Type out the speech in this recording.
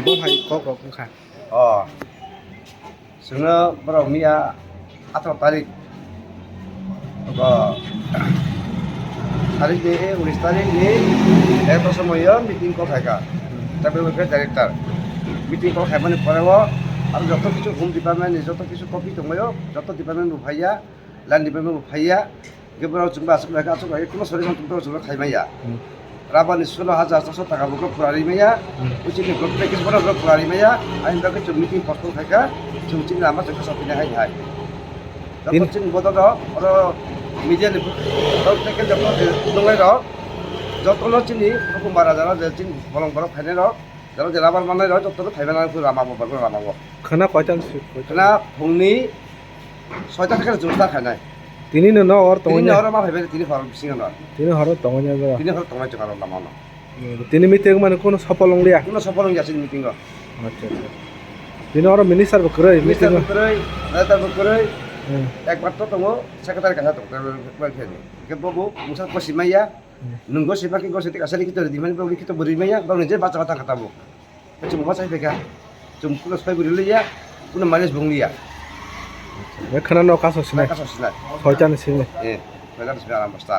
bố hay có cũng khá Sehingga beromia atau tarik tarik ni ulis tarik ni itu semuanya meeting kau kaya tapi mereka director meeting kau kaya mana parawa আর যত কিছু home department যত কিছু copy দङो যত department উফাইয়া land department উফাইয়া गेबराव जों बासुक लाखा आसुक लाखा कुनो सरि जों तुमतो जों खायमाया राबानि 16,000 टाका बुक फुरारिमाया उचिनि ग्रुप पेकेज बरा ग्रुप फुरारिमाया आइन बाके जों मिटिं पस्टखौ खायका जों चिन लामा जों सफिना हाय हाय दिन चिन बदद और मिडिया नि ग्रुप पेकेज जब दङै र जतनो चिनि हुकुम बारा जाना चिन बलं बरा फाइने र जब जेराबार माने र जतनो फाइबाना लामा बबार लामा खाना कयटा खाना फुंनि 6टा थाखा जोंता खानाय তিনি ন और तो তিনি হর মা ভাইবে তিনি হর বিসিং ন তিনি হর তো তিনি হর তমাই চকার লামা ন তিনি মিটিং মানে কোন সফল লিয়া কোন সফল যাচ্ছে মিটিং আচ্ছা আচ্ছা তিনি হর মিনিস্টার বকরে মিটিং বকরে নেতা বকরে একবার তো দङ সেক্রেটারি কাছা দङ ফেনি কে ববু মুসা পসিমাইয়া नंगौ सेबाखि गसेति कासालि कितो दिमानि बबि कितो बोरिमाया गावनि जे बाचा बाथा खाताबो जों बबा साइफेका जों पुलिस फाइ बोरिलिया कुनो मानिस बुंलिया बे खोनानो काससिना काससिना सयटानि सिने सयटानि सिने आराम बस्ता